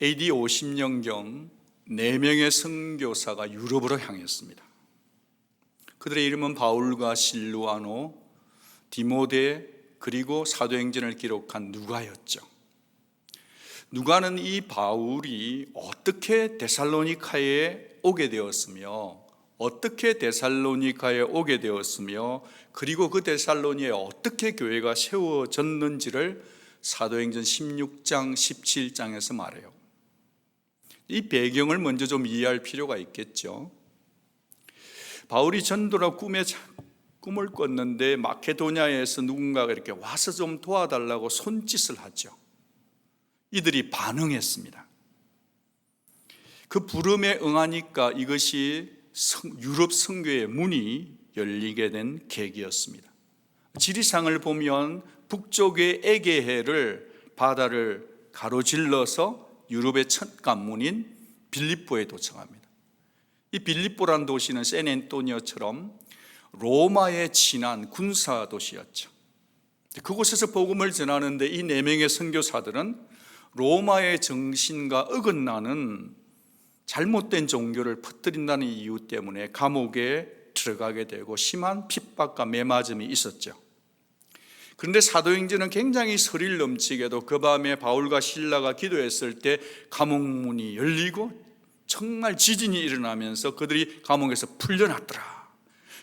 AD 50년경 4명의 선교사가 유럽으로 향했습니다. 그들의 이름은 바울과 실루아노, 디모데, 그리고 사도행전을 기록한 누가였죠. 누가는 이 바울이 어떻게 데살로니카에 오게 되었으며 그리고 그 데살로니에 어떻게 교회가 세워졌는지를 사도행전 16장, 17장에서 말해요. 이 배경을 먼저 좀 이해할 필요가 있겠죠. 바울이 전도라 꿈을 꿨는데 마케도냐에서 누군가가 이렇게 와서 좀 도와달라고 손짓을 하죠. 이들이 반응했습니다. 그 부름에 응하니까 이것이 유럽 선교의 문이 열리게 된 계기였습니다. 지리상을 보면 북쪽의 에게해를 바다를 가로질러서 유럽의 첫 관문인 빌립보에 도착합니다. 이 빌립보란 도시는 샌앤토니오처럼 로마의 친한 군사 도시였죠. 그곳에서 복음을 전하는데 이 4명의 선교사들은 로마의 정신과 어긋나는 잘못된 종교를 퍼뜨린다는 이유 때문에 감옥에 들어가게 되고 심한 핍박과 매맞음이 있었죠. 그런데 사도행전은 굉장히 스릴 넘치게도 그 밤에 바울과 실라가 기도했을 때 감옥문이 열리고 정말 지진이 일어나면서 그들이 감옥에서 풀려났더라.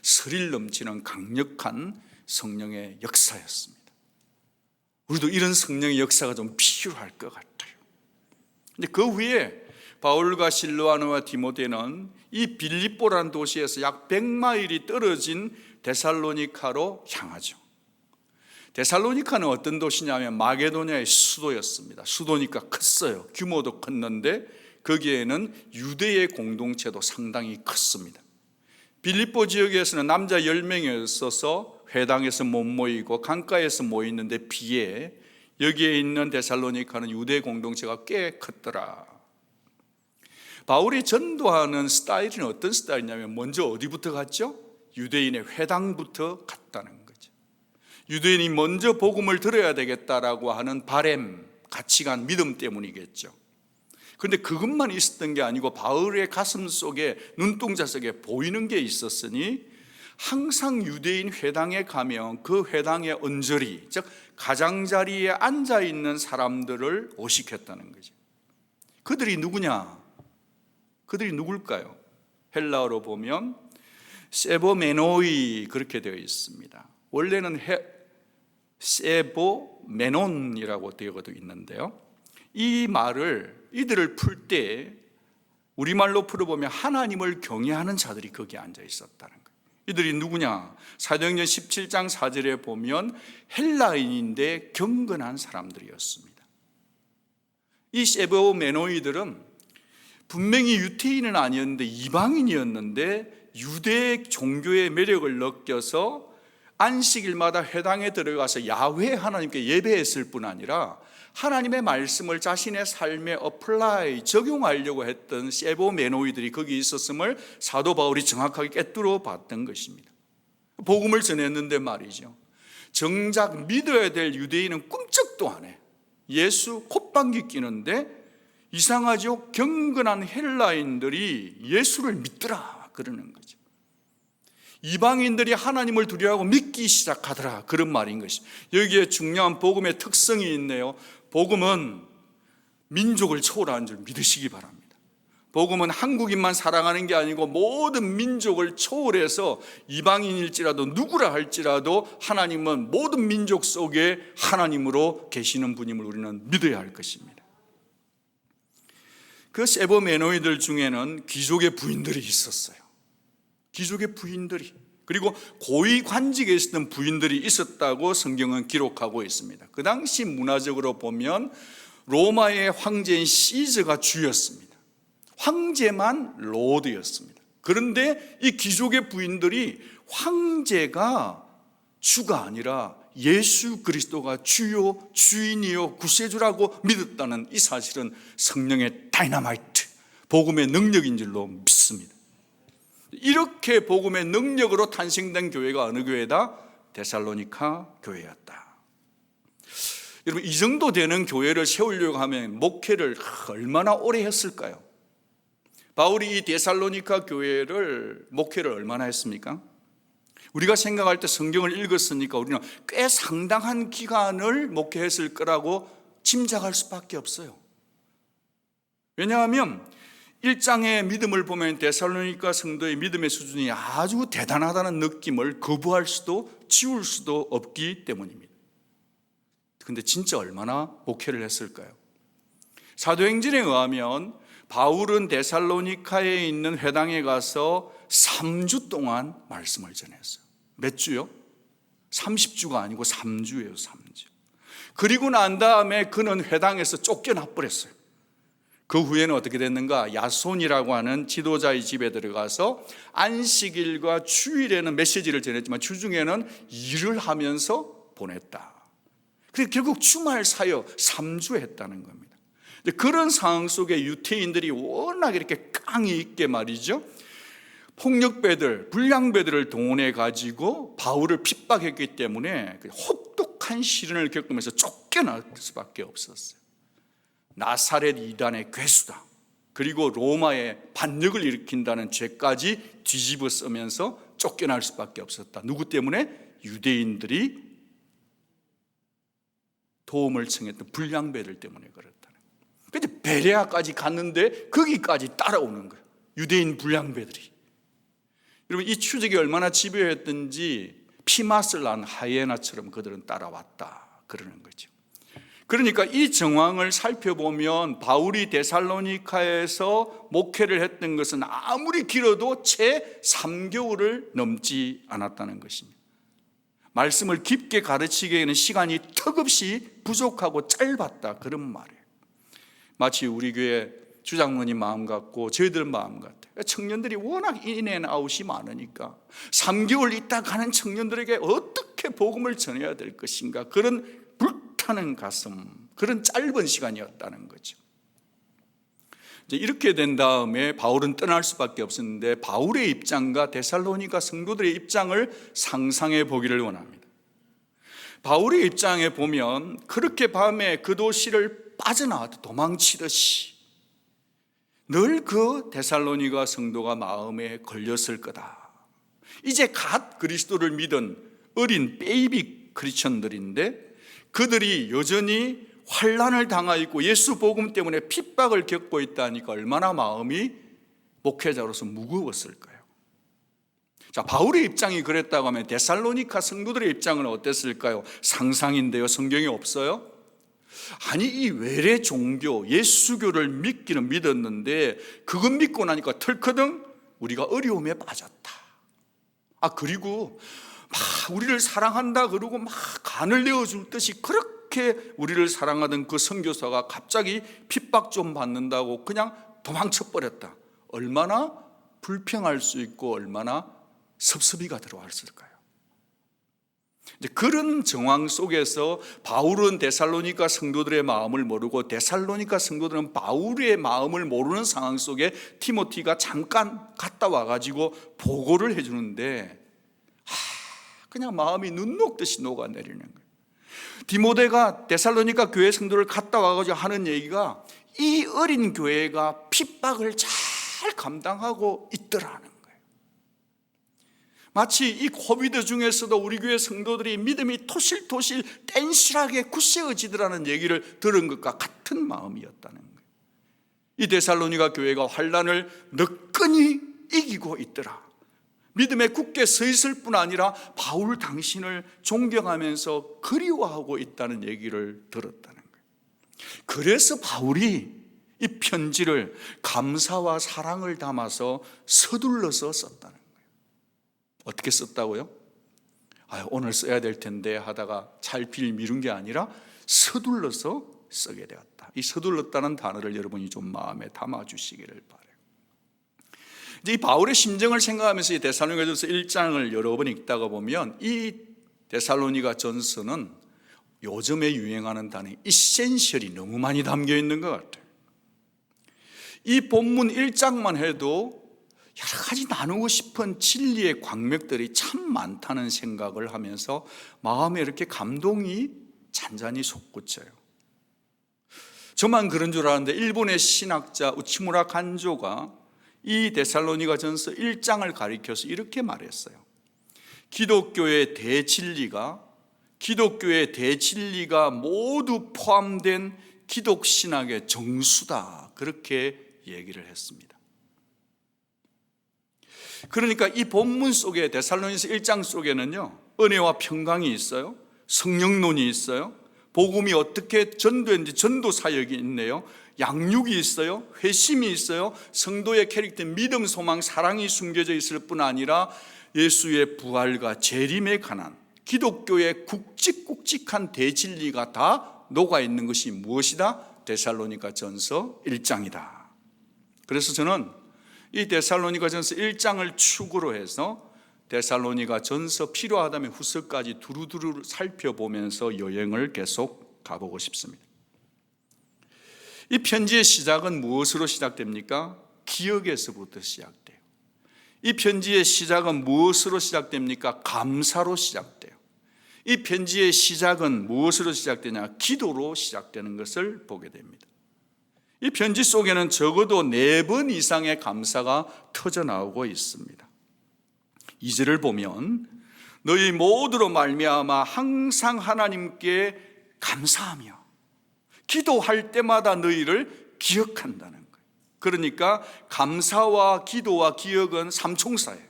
스릴 넘치는 강력한 성령의 역사였습니다. 우리도 이런 성령의 역사가 좀 필요할 것 같아요. 근데 그 후에 바울과 실루아노와 디모데는 이 빌립보라는 도시에서 약 100마일이 떨어진 데살로니카로 향하죠. 데살로니카는 어떤 도시냐면 마게도냐의 수도였습니다. 수도니까 컸어요. 규모도 컸는데 거기에는 유대의 공동체도 상당히 컸습니다. 빌립보 지역에서는 남자 10명이었어서 회당에서 못 모이고 강가에서 모이는데 비해 여기에 있는 데살로니카는 유대 공동체가 꽤 컸더라. 바울이 전도하는 스타일은 어떤 스타일이냐면 먼저 어디부터 갔죠? 유대인의 회당부터 갔다는 거죠. 유대인이 먼저 복음을 들어야 되겠다라고 하는 바램, 가치관, 믿음 때문이겠죠. 그런데 그것만 있었던 게 아니고 바울의 가슴 속에, 눈동자 속에 보이는 게 있었으니 항상 유대인 회당에 가면 그 회당의 언저리, 즉 가장자리에 앉아있는 사람들을 오시켰다는 거죠. 그들이 누구냐? 그들이 누굴까요? 헬라어로 보면 세보메노이 그렇게 되어 있습니다. 원래는 세보메논이라고 되어도 있는데요, 이 말을 이들을 풀 때 우리말로 풀어보면 하나님을 경외하는 자들이 거기에 앉아 있었다는 거예요. 이들이 누구냐? 사도행전 17장 4절에 보면 헬라인인데 경건한 사람들이었습니다. 이 세보메노이들은 분명히 유태인은 아니었는데 이방인이었는데 유대 종교의 매력을 느껴서 안식일마다 회당에 들어가서 야훼 하나님께 예배했을 뿐 아니라 하나님의 말씀을 자신의 삶에 어플라이, 적용하려고 했던 세보메노이들이 거기 있었음을 사도 바울이 정확하게 꿰뚫어 봤던 것입니다. 복음을 전했는데 말이죠, 정작 믿어야 될 유대인은 꿈쩍도 안 해. 예수 콧방귀 끼는데 이상하죠? 경건한 헬라인들이 예수를 믿더라 그러는 거죠. 이방인들이 하나님을 두려워하고 믿기 시작하더라 그런 말인 것이. 여기에 중요한 복음의 특성이 있네요. 복음은 민족을 초월하는 줄 믿으시기 바랍니다. 복음은 한국인만 사랑하는 게 아니고 모든 민족을 초월해서 이방인일지라도 누구라 할지라도 하나님은 모든 민족 속에 하나님으로 계시는 분임을 우리는 믿어야 할 것입니다. 그 세보메노이들 중에는 귀족의 부인들이 있었어요. 귀족의 부인들이, 그리고 고위 관직에 있었던 부인들이 있었다고 성경은 기록하고 있습니다. 그 당시 문화적으로 보면 로마의 황제인 시저가 주였습니다. 황제만 로드였습니다. 그런데 이 귀족의 부인들이 황제가 주가 아니라 예수 그리스도가 주요 주인이요 구세주라고 믿었다는 이 사실은 성령의 다이너마이트, 복음의 능력인 줄로 믿습니다. 이렇게 복음의 능력으로 탄생된 교회가 어느 교회다? 데살로니카 교회였다. 여러분, 이 정도 되는 교회를 세우려고 하면 목회를 얼마나 오래 했을까요? 바울이 이 데살로니가 교회를 목회를 얼마나 했습니까? 우리가 생각할 때 성경을 읽었으니까 우리는 꽤 상당한 기간을 목회했을 거라고 짐작할 수밖에 없어요. 왜냐하면 1장의 믿음을 보면 데살로니가 성도의 믿음의 수준이 아주 대단하다는 느낌을 거부할 수도 지울 수도 없기 때문입니다. 근데 진짜 얼마나 목회를 했을까요? 사도행전에 의하면 바울은 데살로니카에 있는 회당에 가서 3주 동안 말씀을 전했어요. 몇 주요? 30주가 아니고 3주예요. 3주. 그리고 난 다음에 그는 회당에서 쫓겨나 버렸어요. 그 후에는 어떻게 됐는가? 야손이라고 하는 지도자의 집에 들어가서 안식일과 주일에는 메시지를 전했지만 주중에는 일을 하면서 보냈다. 그래서 결국 주말 사역 3주 했다는 겁니다. 그런 상황 속에 유태인들이 워낙 이렇게 깡이 있게 말이죠, 폭력배들, 불량배들을 동원해 가지고 바울을 핍박했기 때문에 혹독한 시련을 겪으면서 쫓겨날 수밖에 없었어요. 나사렛 이단의 괴수다, 그리고 로마의 반역을 일으킨다는 죄까지 뒤집어 쓰면서 쫓겨날 수밖에 없었다. 누구 때문에? 유대인들이 도움을 청했던 불량배들 때문에 그렇다는 거예요. 그런데 베레아까지 갔는데 거기까지 따라오는 거예요, 유대인 불량배들이. 여러분, 이 추적이 얼마나 집요했던지 피맛을 난 하이에나처럼 그들은 따라왔다 그러는 거죠. 그러니까 이 정황을 살펴보면 바울이 데살로니카에서 목회를 했던 것은 아무리 길어도 채 3개월을 넘지 않았다는 것입니다. 말씀을 깊게 가르치기에는 시간이 턱없이 부족하고 짧았다, 그런 말이에요. 마치 우리 교회 주장로님 마음 같고 저희들 마음 같아요. 청년들이 워낙 인앤아웃이 많으니까 3개월 있다 가는 청년들에게 어떻게 복음을 전해야 될 것인가, 그런 불타는 가슴, 그런 짧은 시간이었다는 거죠. 이제 이렇게 된 다음에 바울은 떠날 수밖에 없었는데 바울의 입장과 데살로니가 성도들의 입장을 상상해 보기를 원합니다. 바울의 입장에 보면 그렇게 밤에 그 도시를 빠져나와도 도망치듯이 늘 그 데살로니가 성도가 마음에 걸렸을 거다. 이제 갓 그리스도를 믿은 어린 베이비 크리스천들인데 그들이 여전히 환난을 당하고 있고 예수 복음 때문에 핍박을 겪고 있다니까 얼마나 마음이 목회자로서 무거웠을까요? 자, 바울의 입장이 그랬다고 하면 데살로니가 성도들의 입장은 어땠을까요? 상상인데요, 성경에 없어요? 아니, 이 외래 종교 예수교를 믿기는 믿었는데 그것 믿고 나니까 털커덩 우리가 어려움에 빠졌다. 그리고 막 우리를 사랑한다 그러고 막 간을 내어줄 듯이 그렇게 우리를 사랑하던 그 선교사가 갑자기 핍박 좀 받는다고 그냥 도망쳐버렸다. 얼마나 불평할 수 있고 얼마나 섭섭이가 들어왔을까요? 그런 정황 속에서 바울은 데살로니가 성도들의 마음을 모르고 데살로니가 성도들은 바울의 마음을 모르는 상황 속에 티모티가 잠깐 갔다 와가지고 보고를 해주는데 그냥 마음이 눈 녹듯이 녹아내리는 거예요. 디모데가 데살로니가 교회 성도를 갔다 와가지고 하는 얘기가 이 어린 교회가 핍박을 잘 감당하고 있더라는 거예요. 마치 이 코비드 중에서도 우리 교회 성도들이 믿음이 토실토실 뗀실하게 굳세어지더라는 얘기를 들은 것과 같은 마음이었다는 거예요. 이 데살로니가 교회가 환난을 너끈히 이기고 있더라. 믿음에 굳게 서 있을 뿐 아니라 바울 당신을 존경하면서 그리워하고 있다는 얘기를 들었다는 거예요. 그래서 바울이 이 편지를 감사와 사랑을 담아서 서둘러서 썼다는 거예요. 어떻게 썼다고요? 오늘 써야 될 텐데 하다가 찰필 미룬 게 아니라 서둘러서 쓰게 되었다. 이 서둘렀다는 단어를 여러분이 좀 마음에 담아주시기를 바라요. 이제 이 바울의 심정을 생각하면서 이 데살로니가전서 1장을 여러 번 읽다가 보면 이 데살로니가 전서는 요즘에 유행하는 단어 이센셜이 너무 많이 담겨 있는 것 같아요. 이 본문 1장만 해도 여러 가지 나누고 싶은 진리의 광맥들이 참 많다는 생각을 하면서 마음에 이렇게 감동이 잔잔히 솟구쳐요. 저만 그런 줄 알았는데 일본의 신학자 우치무라 간조가 이 데살로니가전서 1장을 가리켜서 이렇게 말했어요. 기독교의 대진리가 모두 포함된 기독신학의 정수다, 그렇게 얘기를 했습니다. 그러니까 이 본문 속에, 데살로니가서 1장 속에는요, 은혜와 평강이 있어요, 성령론이 있어요, 복음이 어떻게 전도했는지 전도 사역이 있네요, 양육이 있어요, 회심이 있어요, 성도의 캐릭터 믿음, 소망, 사랑이 숨겨져 있을 뿐 아니라 예수의 부활과 재림에 관한 기독교의 굵직굵직한 대진리가 다 녹아있는 것이 무엇이다? 데살로니가전서 1장이다. 그래서 저는 이 데살로니가전서 1장을 축으로 해서 데살로니가전서 필요하다면 후서까지 두루두루 살펴보면서 여행을 계속 가보고 싶습니다. 이 편지의 시작은 무엇으로 시작됩니까? 기억에서부터 시작돼요. 이 편지의 시작은 무엇으로 시작됩니까? 감사로 시작돼요. 이 편지의 시작은 무엇으로 시작되냐? 기도로 시작되는 것을 보게 됩니다. 이 편지 속에는 적어도 4번 이상의 감사가 터져나오고 있습니다. 2절을 보면 너희 모두로 말미암아 항상 하나님께 감사하며 기도할 때마다 너희를 기억한다는 거예요. 그러니까 감사와 기도와 기억은 삼총사예요.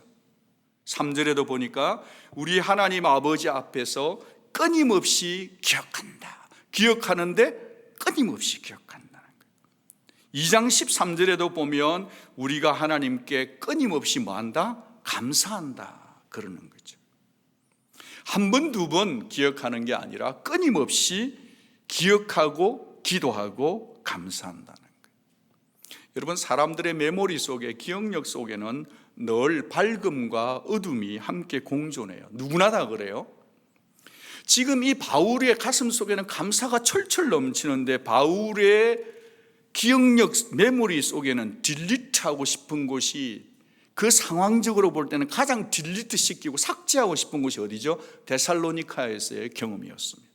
3절에도 보니까 우리 하나님 아버지 앞에서 끊임없이 기억한다. 기억하는데 끊임없이 기억한다는 거예요. 2장 13절에도 보면 우리가 하나님께 끊임없이 뭐한다? 감사한다, 그러는 거죠. 한 번, 두 번 기억하는 게 아니라 끊임없이 기억하고 기도하고 감사한다는 거예요. 여러분, 사람들의 메모리 속에, 기억력 속에는 늘 밝음과 어둠이 함께 공존해요. 누구나 다 그래요. 지금 이 바울의 가슴 속에는 감사가 철철 넘치는데 바울의 기억력 메모리 속에는 딜리트하고 싶은 곳이, 그 상황적으로 볼 때는 가장 딜리트 시키고 삭제하고 싶은 곳이 어디죠? 데살로니카에서의 경험이었습니다.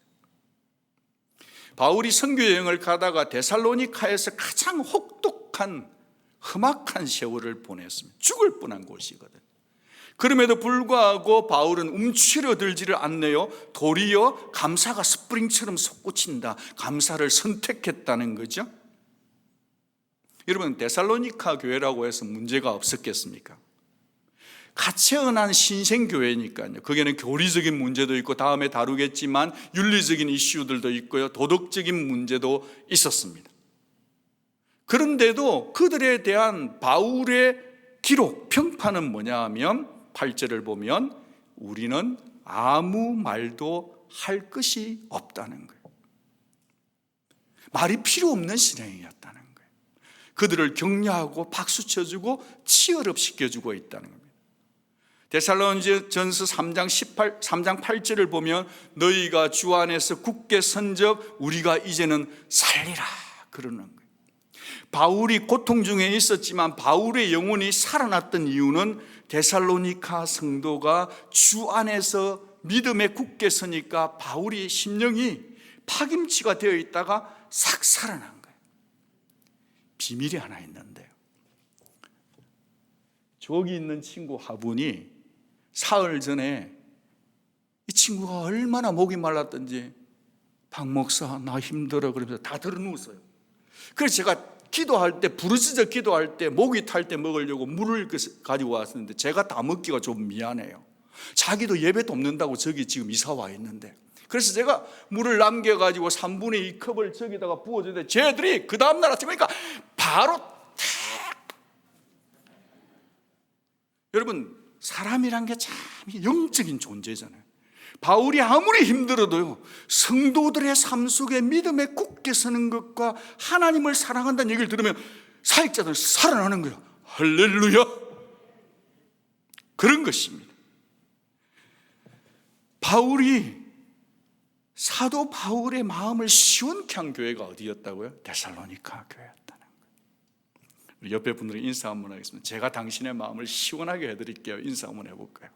바울이 선교 여행을 가다가 데살로니카에서 가장 혹독한 험악한 세월을 보냈습니다. 죽을 뻔한 곳이거든요. 그럼에도 불구하고 바울은 움츠러들지를 않네요. 도리어 감사가 스프링처럼 솟구친다. 감사를 선택했다는 거죠. 여러분, 데살로니카 교회라고 해서 문제가 없었겠습니까? 가치언한 신생교회니까요. 거기에는 교리적인 문제도 있고 다음에 다루겠지만 윤리적인 이슈들도 있고요, 도덕적인 문제도 있었습니다. 그런데도 그들에 대한 바울의 기록, 평판은 뭐냐 하면 8절을 보면 우리는 아무 말도 할 것이 없다는 거예요. 말이 필요 없는 신앙이었다는 거예요. 그들을 격려하고 박수 쳐주고 치열업 시켜주고 있다는 겁니다. 데살로니가전서 3장 8절을 보면 너희가 주 안에서 굳게 선적 우리가 이제는 살리라, 그러는 거예요. 바울이 고통 중에 있었지만 바울의 영혼이 살아났던 이유는 데살로니카 성도가 주 안에서 믿음에 굳게 서니까 바울의 심령이 파김치가 되어 있다가 싹 살아난 거예요. 비밀이 하나 있는데요, 저기 있는 친구 화분이 사흘 전에 이 친구가 얼마나 목이 말랐던지 박 목사 나 힘들어 그러면서 다 들어누웠어요. 그래서 제가 기도할 때, 부르짖어 기도할 때 목이 탈 때 먹으려고 물을 가지고 왔었는데 제가 다 먹기가 좀 미안해요. 자기도 예배 돕는다고 저기 지금 이사 와 있는데, 그래서 제가 물을 남겨가지고 3분의 2컵을 저기다가 부어주는데 쟤들이 그 다음날 아침에 보니까 바로 탁. 여러분, 사람이란 게 참 영적인 존재잖아요. 바울이 아무리 힘들어도요, 성도들의 삶 속에 믿음에 굳게 서는 것과 하나님을 사랑한다는 얘기를 들으면 사역자들은 살아나는 거예요. 할렐루야. 그런 것입니다. 사도 바울의 마음을 시원케 한 교회가 어디였다고요? 데살로니카 교회였다는 거예요. 옆에 분들은 인사 한번 하겠습니다. 제가 당신의 마음을 시원하게 해드릴게요. 인사 한번 해볼까요?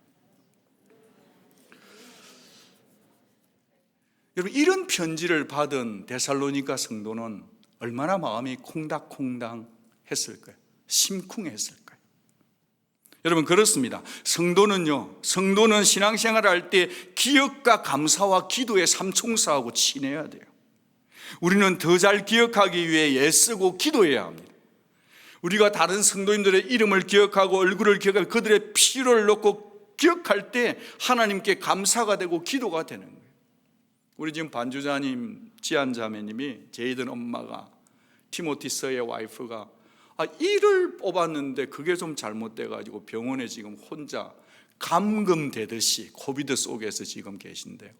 여러분, 이런 편지를 받은 데살로니가 성도는 얼마나 마음이 콩닥콩닥 했을까요? 심쿵했을까요? 여러분, 그렇습니다. 성도는 신앙생활을 할 때 기억과 감사와 기도의 삼총사하고 친해야 돼요. 우리는 더 잘 기억하기 위해 애쓰고 기도해야 합니다. 우리가 다른 성도님들의 이름을 기억하고 얼굴을 기억하고 그들의 필요를 놓고 기억할 때 하나님께 감사가 되고 기도가 되는 거예요. 우리 지금 반주자님, 지안자매님이 제이든 엄마가 티모티 서의 와이프가 이를 뽑았는데 그게 좀 잘못돼가지고 병원에 지금 혼자 감금되듯이 코비드 속에서 지금 계신데요.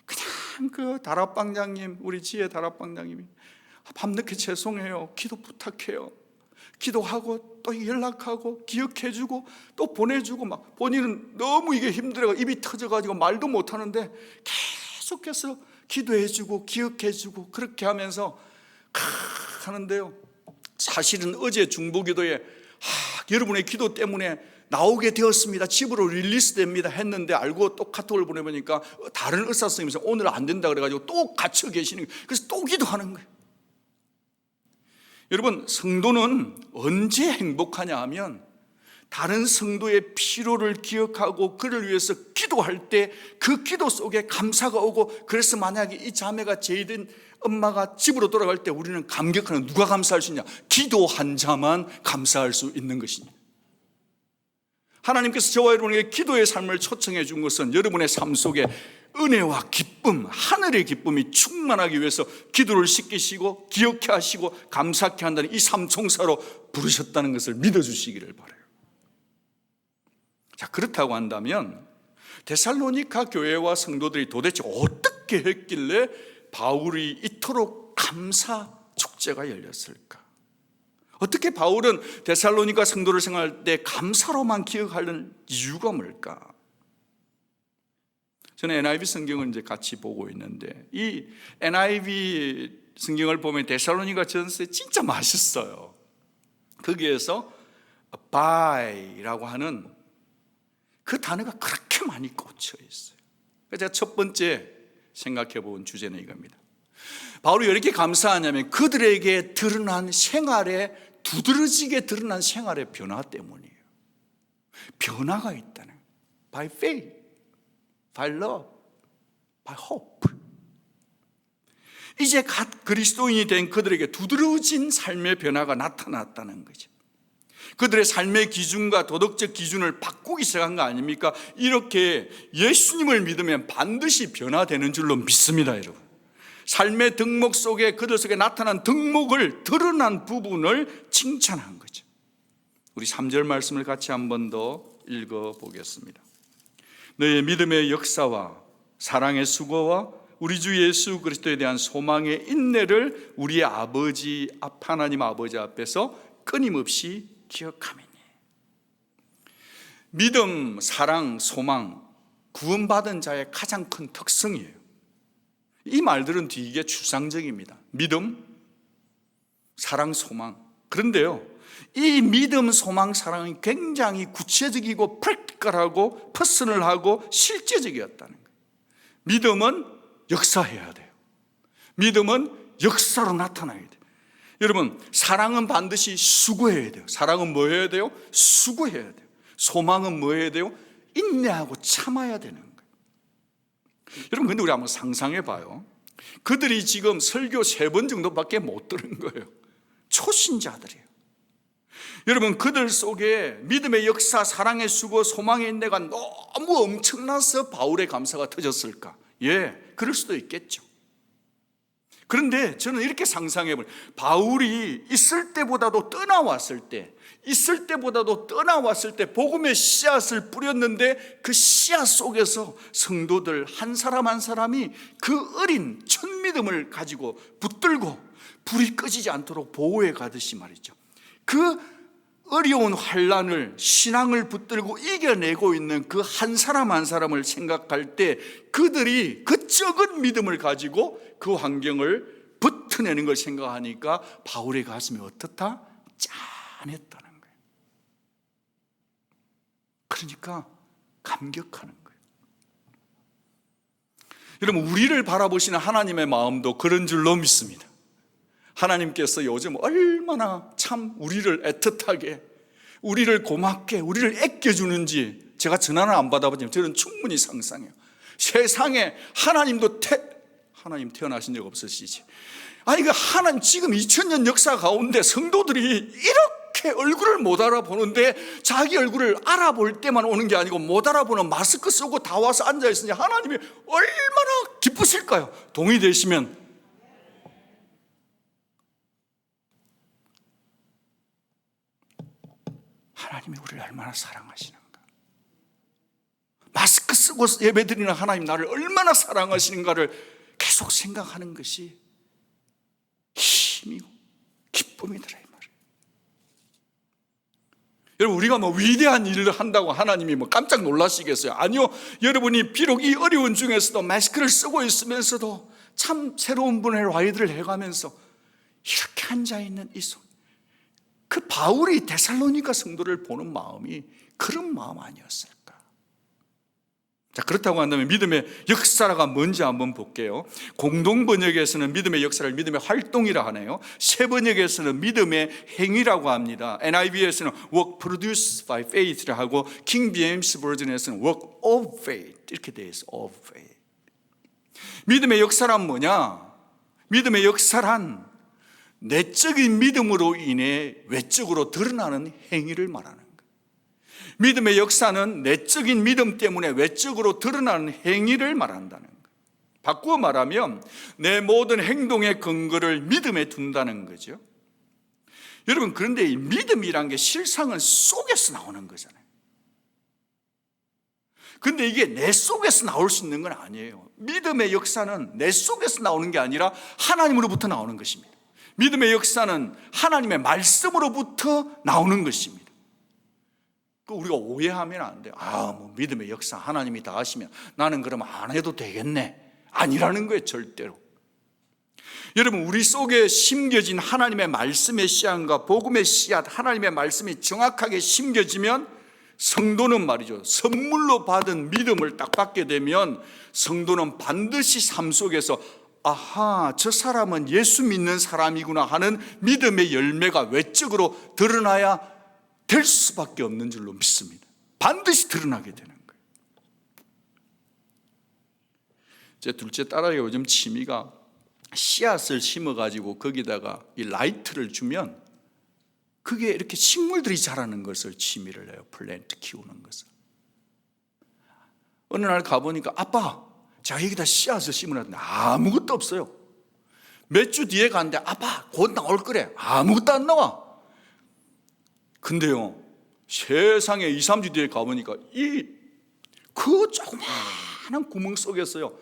그냥 그 다락방장님, 우리 지혜 다락방장님이 밤늦게 죄송해요, 기도 부탁해요, 기도하고 또 연락하고 기억해주고 또 보내주고, 막 본인은 너무 이게 힘들어서 입이 터져가지고 말도 못하는데 계속해서 기도해주고 기억해주고 그렇게 하면서 하는데요, 사실은 어제 중보기도에 여러분의 기도 때문에 나오게 되었습니다, 집으로 릴리스 됩니다 했는데 알고 또 카톡을 보내보니까 다른 의사 선생님께서 오늘 안 된다 그래가지고 또 갇혀 계시는 거예요. 그래서 또 기도하는 거예요. 여러분, 성도는 언제 행복하냐 하면 다른 성도의 필요를 기억하고 그를 위해서 기도할 때 그 기도 속에 감사가 오고, 그래서 만약에 이 자매가 제이든 엄마가 집으로 돌아갈 때 우리는 감격하는, 누가 감사할 수 있냐? 기도한 자만 감사할 수 있는 것입니다. 하나님께서 저와 여러분에게 기도의 삶을 초청해 준 것은 여러분의 삶 속에 은혜와 기쁨, 하늘의 기쁨이 충만하기 위해서 기도를 시키시고 기억해 하시고 감사케 한다는 이 삼총사로 부르셨다는 것을 믿어주시기를 바라요. 자, 그렇다고 한다면 데살로니가 교회와 성도들이 도대체 어떻게 했길래 바울이 이토록 감사 축제가 열렸을까? 어떻게 바울은 데살로니가 성도를 생각할 때 감사로만 기억하는 이유가 뭘까? 저는 NIV 성경을 이제 같이 보고 있는데, 이 NIV 성경을 보면 데살로니가 전서 진짜 맛있어요. 거기에서 by라고 하는 그 단어가 그렇게 많이 꽂혀 있어요. 제가 첫 번째 생각해 본 주제는 이겁니다. 바울이 왜 이렇게 감사하냐면 그들에게 드러난 생활에, 두드러지게 드러난 생활의 변화 때문이에요. 변화가 있다는, by faith, by love, by hope. 이제 갓 그리스도인이 된 그들에게 두드러진 삶의 변화가 나타났다는 거죠. 그들의 삶의 기준과 도덕적 기준을 바꾸기 시작한 거 아닙니까? 이렇게 예수님을 믿으면 반드시 변화되는 줄로 믿습니다, 여러분. 삶의 덕목 속에, 그들 속에 나타난 덕목을, 드러난 부분을 칭찬한 거죠. 우리 3절 말씀을 같이 한 번 더 읽어보겠습니다. 너의 믿음의 역사와 사랑의 수고와 우리 주 예수 그리스도에 대한 소망의 인내를 우리의 아버지, 하나님 아버지 앞에서 끊임없이 기억하매니. 믿음, 사랑, 소망, 구원받은 자의 가장 큰 특성이에요. 이 말들은 되게 추상적입니다. 믿음, 사랑, 소망. 그런데요, 이 믿음, 소망, 사랑은 굉장히 구체적이고 프랙티컬하고 퍼스널하고 실제적이었다는 거예요. 믿음은 역사해야 돼요. 믿음은 역사로 나타나야 돼요. 여러분, 사랑은 반드시 수고해야 돼요. 사랑은 뭐 해야 돼요? 수고해야 돼요. 소망은 뭐 해야 돼요? 인내하고 참아야 되는 거예요. 여러분, 근데 우리 한번 상상해 봐요. 그들이 지금 설교 3번 정도밖에 못 들은 거예요. 초신자들이에요. 여러분, 그들 속에 믿음의 역사, 사랑의 수고, 소망의 인내가 너무 엄청나서 바울의 감사가 터졌을까? 예, 그럴 수도 있겠죠. 그런데 저는 이렇게 상상해 봐요. 바울이 있을 때보다도 떠나왔을 때, 복음의 씨앗을 뿌렸는데 그 씨앗 속에서 성도들 한 사람 한 사람이 그 어린 첫 믿음을 가지고 붙들고 불이 꺼지지 않도록 보호해 가듯이 말이죠. 그 어려운 환난을, 신앙을 붙들고 이겨내고 있는 그 한 사람 한 사람을 생각할 때 그들이 그 적은 믿음을 가지고 그 환경을 버텨내는 걸 생각하니까 바울의 가슴이 어떻다? 짠했다는 거예요. 그러니까 감격하는 거예요. 여러분, 우리를 바라보시는 하나님의 마음도 그런 줄로 믿습니다. 하나님께서 요즘 얼마나 참 우리를 애틋하게, 우리를 고맙게, 우리를 아껴주는지 제가 전화는 안 받아보지만 저는 충분히 상상해요. 세상에 하나님 태어나신 적 없으시지? 아니, 하나님 지금 2000년 역사 가운데 성도들이 이렇게 얼굴을 못 알아보는데 자기 얼굴을 알아볼 때만 오는 게 아니고 못 알아보는 마스크 쓰고 다 와서 앉아있으니 하나님이 얼마나 기쁘실까요? 동의되시면 하나님이 우리를 얼마나 사랑하시는가, 마스크 쓰고 예배드리는 하나님 나를 얼마나 사랑하시는가를 계속 생각하는 것이 힘이고 기쁨이더라 이 말이에요. 여러분, 우리가 위대한 일을 한다고 하나님이 깜짝 놀라시겠어요? 아니요. 여러분이 비록 이 어려운 중에서도 마스크를 쓰고 있으면서도 참 새로운 분의 라이드를 해가면서 이렇게 앉아있는 이 손, 그 바울이 데살로니가 성도를 보는 마음이 그런 마음 아니었을까? 자, 그렇다고 한다면 믿음의 역사가 뭔지 한번 볼게요. 공동 번역에서는 믿음의 역사를 믿음의 활동이라 하네요. 새 번역에서는 믿음의 행위라고 합니다. NIV에서는 work produced by faith라 하고 킹 제임스 버전에서는 work of faith 이렇게 되어 있어요. of faith. 믿음의 역사란 뭐냐? 믿음의 역사란 내적인 믿음으로 인해 외적으로 드러나는 행위를 말하는 거예요. 믿음의 역사는 내적인 믿음 때문에 외적으로 드러나는 행위를 말한다는 거예요. 바꾸어 말하면 내 모든 행동의 근거를 믿음에 둔다는 거죠. 여러분, 그런데 이 믿음이란 게 실상은 속에서 나오는 거잖아요. 근데 이게 내 속에서 나올 수 있는 건 아니에요. 믿음의 역사는 내 속에서 나오는 게 아니라 하나님으로부터 나오는 것입니다. 믿음의 역사는 하나님의 말씀으로부터 나오는 것입니다. 우리가 오해하면 안 돼요. 믿음의 역사 하나님이 다 하시면 나는 그럼 안 해도 되겠네, 아니라는 거예요. 절대로. 여러분, 우리 속에 심겨진 하나님의 말씀의 씨앗과 복음의 씨앗, 하나님의 말씀이 정확하게 심겨지면 성도는 말이죠, 선물로 받은 믿음을 딱 받게 되면 성도는 반드시 삶 속에서 저 사람은 예수 믿는 사람이구나 하는 믿음의 열매가 외적으로 드러나야 될 수밖에 없는 줄로 믿습니다. 반드시 드러나게 되는 거예요. 제 둘째 딸아이가 요즘 취미가 씨앗을 심어가지고 거기다가 이 라이트를 주면 그게 이렇게 식물들이 자라는 것을 취미를 해요. 플랜트 키우는 것을. 어느 날 가보니까 아빠, 자, 여기다 씨앗을 심으라는데 아무것도 없어요. 몇 주 뒤에 갔는데 아빠, 곧 나올 거래. 아무것도 안 나와. 근데요, 세상에 2, 3주 뒤에 가보니까 그 조그마한 구멍 속에서요,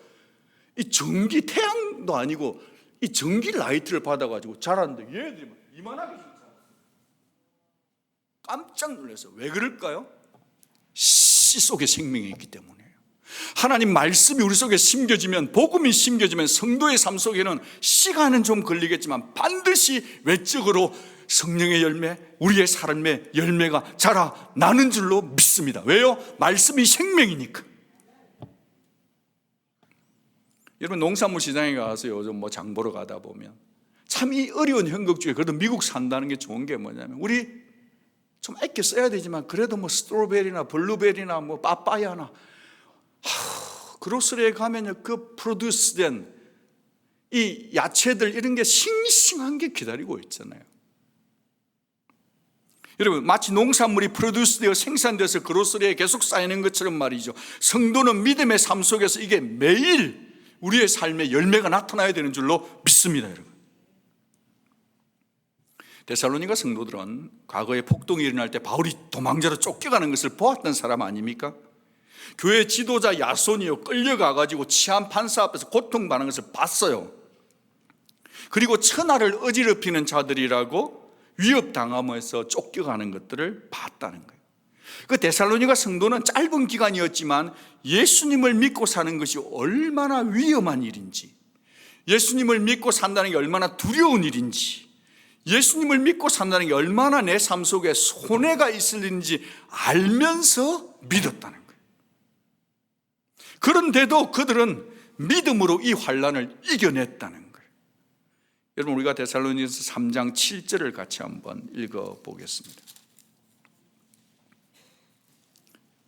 이 전기, 태양도 아니고 이 전기 라이트를 받아가지고 자랐는데 얘들이 이만하게 자랐어요. 깜짝 놀랐어요. 왜 그럴까요? 씨 속에 생명이 있기 때문에. 하나님 말씀이 우리 속에 심겨지면, 복음이 심겨지면 성도의 삶 속에는 시간은 좀 걸리겠지만 반드시 외적으로 성령의 열매, 우리의 삶의 열매가 자라나는 줄로 믿습니다. 왜요? 말씀이 생명이니까. 여러분, 농산물 시장에 가서 요즘 장 보러 가다 보면 참 이 어려운 현국 중에 그래도 미국 산다는 게 좋은 게 뭐냐면 우리 좀 아껴 써야 되지만 그래도 스트로베리나 블루베리나 빠빠야나 그로스리에 가면 그 프로듀스된 이 야채들 이런 게 싱싱한 게 기다리고 있잖아요. 여러분, 마치 농산물이 프로듀스되어 생산돼서 그로스리에 계속 쌓이는 것처럼 말이죠. 성도는 믿음의 삶 속에서 이게 매일 우리의 삶의 열매가 나타나야 되는 줄로 믿습니다. 여러분, 데살로니가 성도들은 과거에 폭동이 일어날 때 바울이 도망자로 쫓겨가는 것을 보았던 사람 아닙니까? 교회 지도자 야손이요, 끌려가가지고 치안 판사 앞에서 고통받는 것을 봤어요. 그리고 천하를 어지럽히는 자들이라고 위협당하면서 쫓겨가는 것들을 봤다는 거예요. 그 데살로니가 성도는 짧은 기간이었지만 예수님을 믿고 사는 것이 얼마나 위험한 일인지, 예수님을 믿고 산다는 게 얼마나 두려운 일인지, 예수님을 믿고 산다는 게 얼마나 내 삶 속에 손해가 있을 일인지 알면서 믿었다는 거예요. 그런데도 그들은 믿음으로 이 환난을 이겨냈다는 거예요. 여러분, 우리가 데살로니가서 3장 7절을 같이 한번 읽어보겠습니다.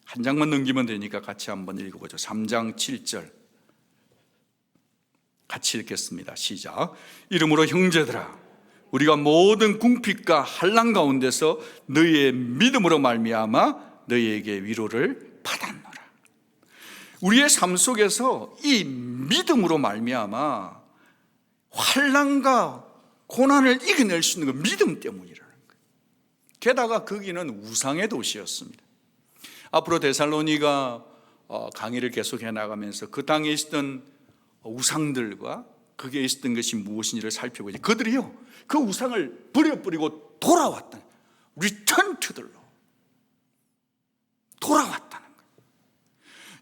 한 장만 넘기면 되니까 같이 한번 읽어보죠. 3장 7절 같이 읽겠습니다. 시작. 이러므로 형제들아, 우리가 모든 궁핍과 환난 가운데서 너희의 믿음으로 말미암아 너희에게 위로를 받았노라. 우리의 삶 속에서 이 믿음으로 말미암아 환난과 고난을 이겨낼 수 있는 건 믿음 때문이라는 거예요. 게다가 거기는 우상의 도시였습니다. 앞으로 데살로니가 강의를 계속해 나가면서 그 땅에 있었던 우상들과 거기에 있었던 것이 무엇인지를 살펴보지, 그들이요 그 우상을 버려버리고 돌아왔다. Return to the Lord. 돌아왔다는 거예요.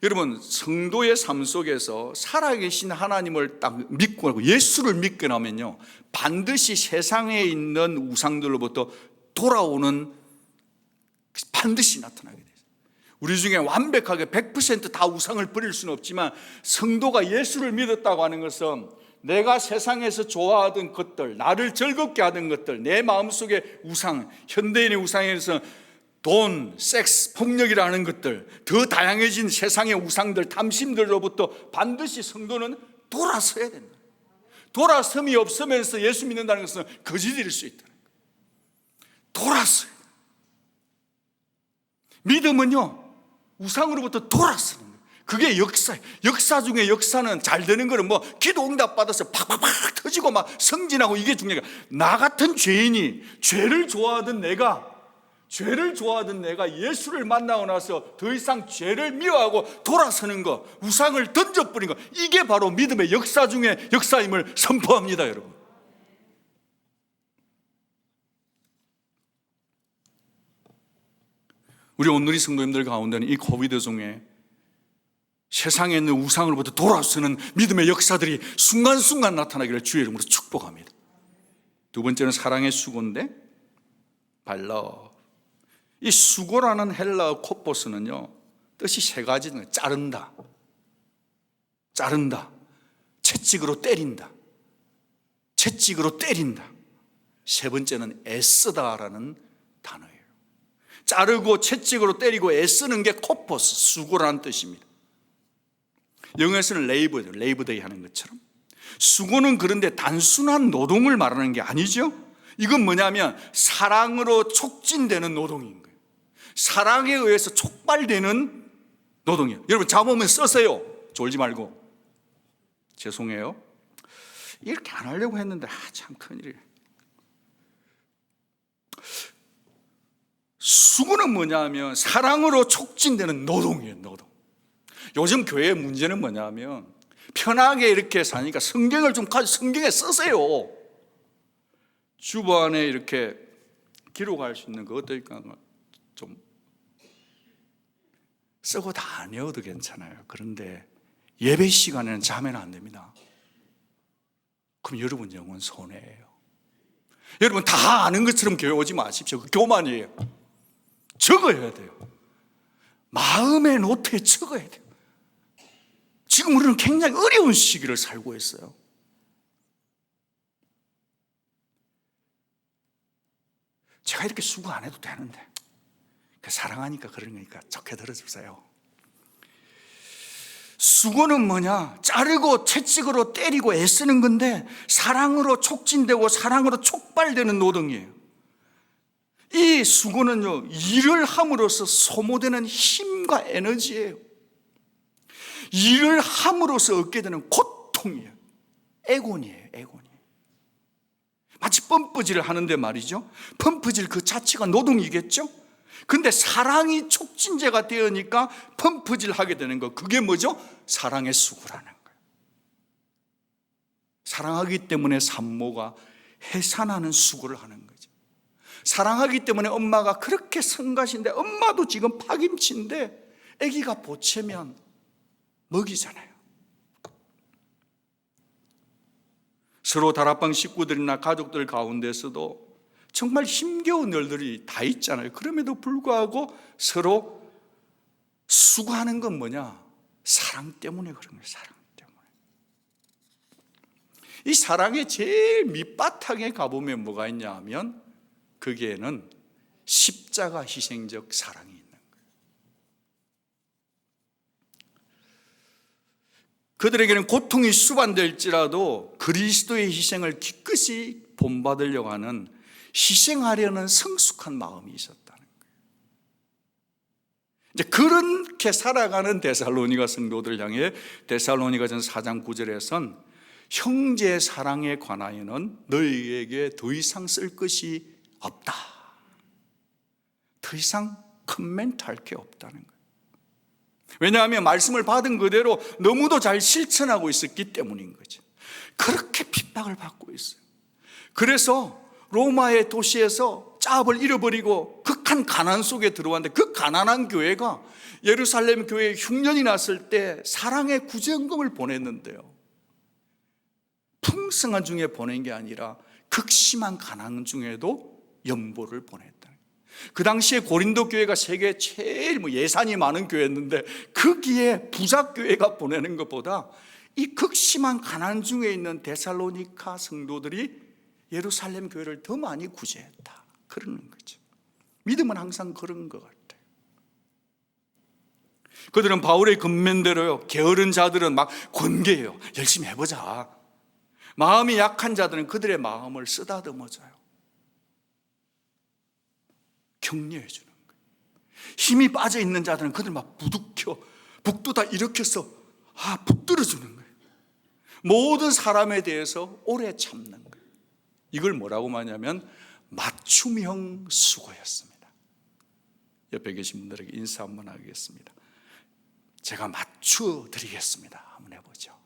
여러분, 성도의 삶 속에서 살아계신 하나님을 딱 믿고 하고 예수를 믿게 나면요, 반드시 세상에 있는 우상들로부터 돌아오는, 반드시 나타나게 돼요. 우리 중에 완벽하게 100% 다 우상을 버릴 수는 없지만, 성도가 예수를 믿었다고 하는 것은 내가 세상에서 좋아하던 것들, 나를 즐겁게 하던 것들, 내 마음속에 우상, 현대인의 우상에서 돈, 섹스, 폭력이라는 것들, 더 다양해진 세상의 우상들, 탐심들로부터 반드시 성도는 돌아서야 된다. 돌아섬이 없으면서 예수 믿는다는 것은 거짓일 수 있다. 돌아서야 된다. 믿음은요, 우상으로부터 돌아서는 거예요. 그게 역사예요. 역사 중에 역사는 잘 되는 거는 뭐 기도 응답 받아서 팍팍팍 터지고 막 승진하고 이게 중요해요. 나 같은 죄인이 죄를 좋아하던 내가 예수를 만나고 나서 더 이상 죄를 미워하고 돌아서는 거, 우상을 던져버린 거, 이게 바로 믿음의 역사 중에 역사임을 선포합니다. 여러분, 우리 온누리 성도님들 가운데는 이 코비드 중에 세상에 있는 우상으로부터 돌아서는 믿음의 역사들이 순간순간 나타나기를 주의 이름으로 축복합니다. 두 번째는 사랑의 수고인데, 발러. 이 수고라는 헬라어 코포스는요, 뜻이 세 가지는 자른다, 채찍으로 때린다, 세 번째는 애쓰다라는 단어예요. 자르고 채찍으로 때리고 애쓰는 게 코포스, 수고라는 뜻입니다. 영어에서는 레이브데이 하는 것처럼, 수고는 그런데 단순한 노동을 말하는 게 아니죠. 이건 뭐냐면 사랑으로 촉진되는 노동인 거예요. 사랑에 의해서 촉발되는 노동이에요. 여러분, 잡으면 쓰세요. 졸지 말고. 죄송해요, 이렇게 안 하려고 했는데 참 큰일이에요. 수고는 뭐냐면 사랑으로 촉진되는 노동이에요. 노동. 요즘 교회의 문제는 뭐냐면 편하게 이렇게 사니까 성경을 좀 성경에 쓰세요. 주보안에 이렇게 기록할 수 있는 거 어떨까 좀 쓰고 다녀도 괜찮아요. 그런데 예배 시간에는 자면 안 됩니다. 그럼 여러분 영혼 손해예요. 여러분, 다 아는 것처럼 교회 오지 마십시오. 그 교만이에요. 적어야 돼요. 마음의 노트에 적어야 돼요. 지금 우리는 굉장히 어려운 시기를 살고 있어요. 제가 이렇게 수고 안 해도 되는데, 사랑하니까 그런 거니까 좋게 들어주세요. 수고는 뭐냐? 자르고 채찍으로 때리고 애쓰는 건데 사랑으로 촉진되고 사랑으로 촉발되는 노동이에요. 이 수고는요, 일을 함으로써 소모되는 힘과 에너지예요. 일을 함으로써 얻게 되는 고통이에요. 애곤이에요. 마치 펌프질을 하는데 말이죠, 펌프질 그 자체가 노동이겠죠. 근데 사랑이 촉진제가 되니까 펌프질 하게 되는 거, 그게 뭐죠? 사랑의 수고라는 거예요. 사랑하기 때문에 산모가 해산하는 수고를 하는 거죠. 사랑하기 때문에 엄마가 그렇게 성가신데, 엄마도 지금 파김치인데 아기가 보채면 먹이잖아요. 서로 다락방 식구들이나 가족들 가운데서도 정말 힘겨운 일들이 다 있잖아요. 그럼에도 불구하고 서로 수고하는 건 뭐냐? 사랑 때문에 그런 거예요. 사랑 때문에. 이 사랑의 제일 밑바탕에 가보면 뭐가 있냐 하면 거기에는 십자가 희생적 사랑이 있는 거예요. 그들에게는 고통이 수반될지라도 그리스도의 희생을 기꺼이 본받으려고 하는, 희생하려는 성숙한 마음이 있었다는 거예요. 이제 그렇게 살아가는 데살로니가 성도들 향해 데살로니가전서 4장 9절에선 형제 사랑에 관하여는 너희에게 더 이상 쓸 것이 없다. 더 이상 코멘트할 게 없다는 거예요. 왜냐하면 말씀을 받은 그대로 너무도 잘 실천하고 있었기 때문인 거죠. 그렇게 핍박을 받고 있어요. 그래서 로마의 도시에서 짭을 잃어버리고 극한 가난 속에 들어왔는데, 그 가난한 교회가 예루살렘 교회에 흉년이 났을 때 사랑의 구제연금을 보냈는데요, 풍성한 중에 보낸 게 아니라 극심한 가난 중에도 연보를 보냈다. 그 당시에 고린도 교회가 세계 제일 예산이 많은 교회였는데, 거기에 부자 교회가 보내는 것보다 이 극심한 가난 중에 있는 데살로니가 성도들이 예루살렘 교회를 더 많이 구제했다, 그러는 거죠. 믿음은 항상 그런 것 같아요. 그들은 바울의 권면대로요, 게으른 자들은 막 권계해요. 열심히 해보자. 마음이 약한 자들은 그들의 마음을 쓰다듬어줘요. 격려해 주는 거예요. 힘이 빠져 있는 자들은 그들 막 북두다 일으켜서 붙들어 주는 거예요. 모든 사람에 대해서 오래 참는 거예요. 이걸 뭐라고 말하냐면 맞춤형 수고였습니다. 옆에 계신 분들에게 인사 한번 하겠습니다. 제가 맞춰 드리겠습니다. 한번 해보죠.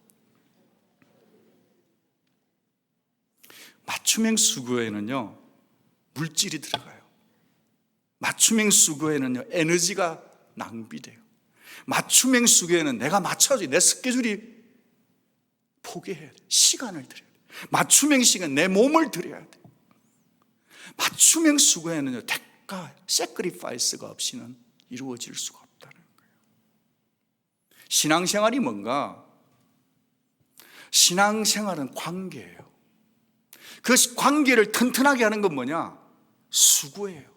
맞춤형 수고에는요, 물질이 들어가요. 맞춤형 수고에는요, 에너지가 낭비돼요. 맞춤형 수고에는 내가 맞춰야지, 내 스케줄이 포기해야 돼. 시간을 들여야 돼. 맞춤형 시간, 내 몸을 들여야 돼. 맞춤형 수고에는요, 대가, 세크리파이스가 없이는 이루어질 수가 없다는 거예요. 신앙생활이 뭔가? 신앙생활은 관계예요. 그 관계를 튼튼하게 하는 건 뭐냐? 수고예요.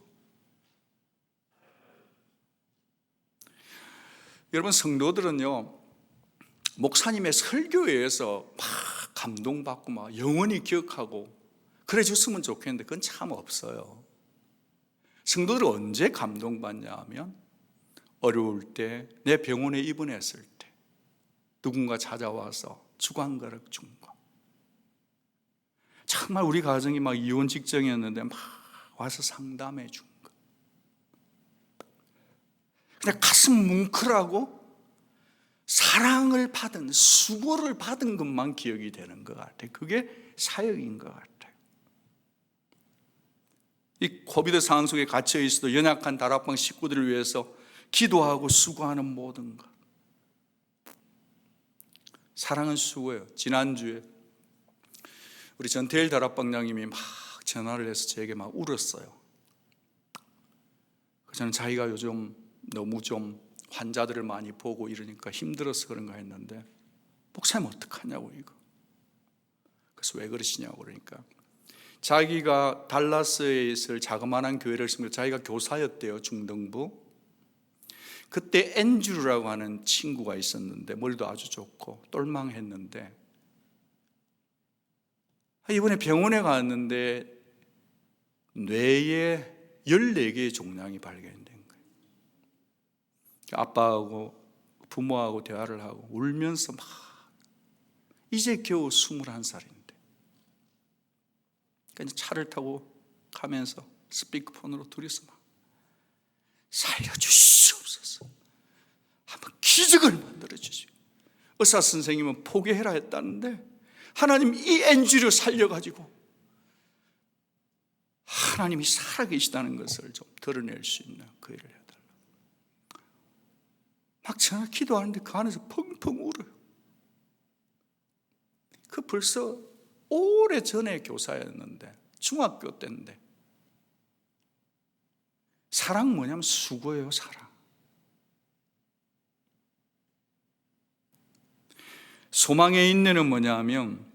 여러분, 성도들은요, 목사님의 설교에서 막 감동받고 막 영원히 기억하고 그래 줬으면 좋겠는데 그건 참 없어요. 성도들은 언제 감동받냐 하면 어려울 때, 내 병원에 입원했을 때 누군가 찾아와서 주고 한 그릇 준 거. 정말 우리 가정이 막 이혼 직전이었는데 막 와서 상담해 준 거. 그냥 가슴 뭉클하고 사랑을 받은, 수고를 받은 것만 기억이 되는 것 같아요. 그게 사역인 것 같아요. 이 코비드 상황 속에 갇혀 있어도 연약한 다락방 식구들을 위해서 기도하고 수고하는 모든 것. 사랑은 수고예요. 지난주에 우리 전태일 다락방장님이 막 전화를 해서 제게 막 울었어요. 저는 자기가 요즘 너무 좀 환자들을 많이 보고 이러니까 힘들어서 그런가 했는데, 목사님 어떡하냐고 이거. 그래서 왜 그러시냐고 그러니까, 자기가 달라스에 있을 자그마한 교회를 섬겨, 자기가 교사였대요, 중등부. 그때 앤드류라고 하는 친구가 있었는데 머리도 아주 좋고 똘망했는데, 이번에 병원에 갔는데 뇌에 14개의 종양이 발견된 거예요. 아빠하고 부모하고 대화를 하고 울면서 막, 이제 겨우 21살인데 그러니까 차를 타고 가면서 스피커폰으로 둘이서 막 살려주시옵소서, 한번 기적을 만들어주시오. 의사 선생님은 포기해라 했다는데 하나님 이 앤드류 살려가지고 하나님이 살아계시다는 것을 좀 드러낼 수 있는 그 일을 해달라. 막 전화 기도하는데 그 안에서 펑펑 울어요. 그 벌써 오래전에 교사였는데, 중학교 때인데. 사랑 뭐냐면 수고예요, 사랑. 소망의 인내는 뭐냐 하면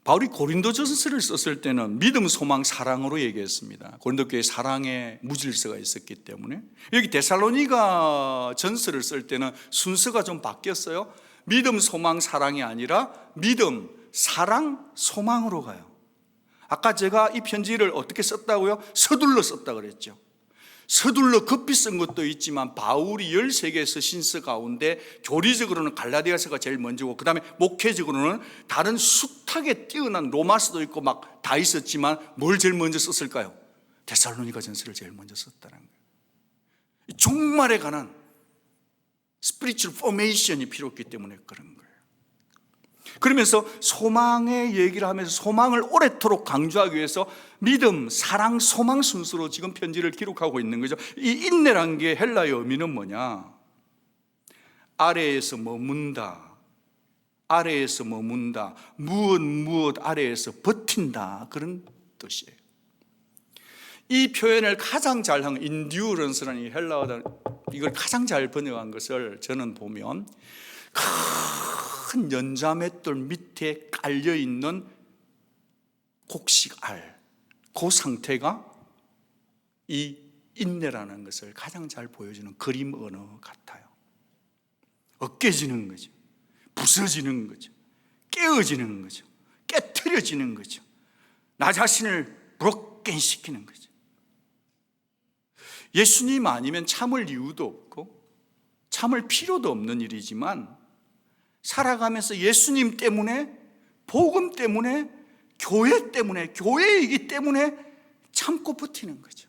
바울이 고린도전서를 썼을 때는 믿음, 소망, 사랑으로 얘기했습니다. 고린도 교회에 사랑의 무질서가 있었기 때문에. 여기 데살로니가 전서를 쓸 때는 순서가 좀 바뀌었어요. 믿음, 소망, 사랑이 아니라 믿음, 사랑, 소망으로 가요. 아까 제가 이 편지를 어떻게 썼다고요? 서둘러 썼다 그랬죠. 서둘러 급히 쓴 것도 있지만 바울이 13개의 서신서 가운데 교리적으로는 갈라디아서가 제일 먼저고, 그 다음에 목회적으로는 다른 숱하게 뛰어난 로마서도 있고 막 다 있었지만 뭘 제일 먼저 썼을까요? 데살로니가 전서를 제일 먼저 썼다는 거예요. 종말에 관한 스피리추얼 포메이션이 필요했기 때문에 그런 거예요. 그러면서 소망의 얘기를 하면서 소망을 오래도록 강조하기 위해서 믿음, 사랑, 소망 순서로 지금 편지를 기록하고 있는 거죠. 이 인내란 게 헬라의 의미는 뭐냐? 아래에서 머문다, 아래에서 머문다, 무엇 아래에서 버틴다, 그런 뜻이에요. 이 표현을 가장 잘한 인듀런스라는 이 헬라어, 이걸 가장 잘 번역한 것을 저는 보면 큰 연자맷돌 밑에 깔려있는 곡식알, 그 상태가 이 인내라는 것을 가장 잘 보여주는 그림 언어 같아요. 으깨지는 거죠. 부서지는 거죠. 깨어지는 거죠. 깨트려지는 거죠. 나 자신을 브로ken시키는 거죠. 예수님 아니면 참을 이유도 없고 참을 필요도 없는 일이지만 살아가면서 예수님 때문에, 복음 때문에, 교회 때문에, 교회이기 때문에 참고 버티는 거죠.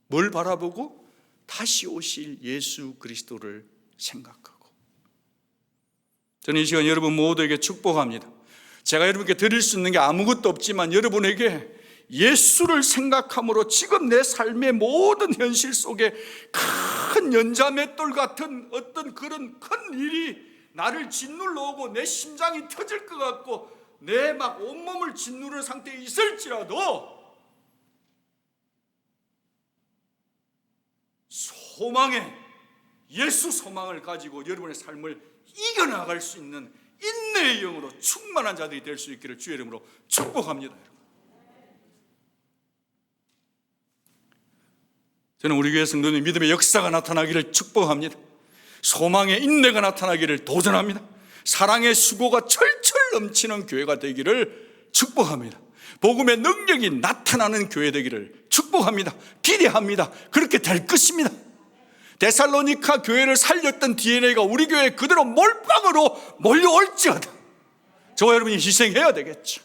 뭘 바라보고? 다시 오실 예수 그리스도를 생각하고. 저는 이 시간 여러분 모두에게 축복합니다. 제가 여러분께 드릴 수 있는 게 아무것도 없지만 여러분에게 예수를 생각함으로 지금 내 삶의 모든 현실 속에 큰 연자맷돌 같은 어떤 그런 큰 일이 나를 짓눌러 오고 내 심장이 터질 것 같고 내 막 온몸을 짓누르는 상태에 있을지라도 소망에, 예수 소망을 가지고 여러분의 삶을 이겨나갈 수 있는 인내의 영으로 충만한 자들이 될 수 있기를 주의 이름으로 축복합니다. 저는 우리 교회 성도님 믿음의 역사가 나타나기를 축복합니다. 소망의 인내가 나타나기를 도전합니다. 사랑의 수고가 철철 넘치는 교회가 되기를 축복합니다. 복음의 능력이 나타나는 교회 되기를 축복합니다. 기대합니다. 그렇게 될 것입니다. 데살로니가 교회를 살렸던 DNA가 우리 교회에 그대로 몰빵으로 몰려올지어다 저와 여러분이 희생해야 되겠죠.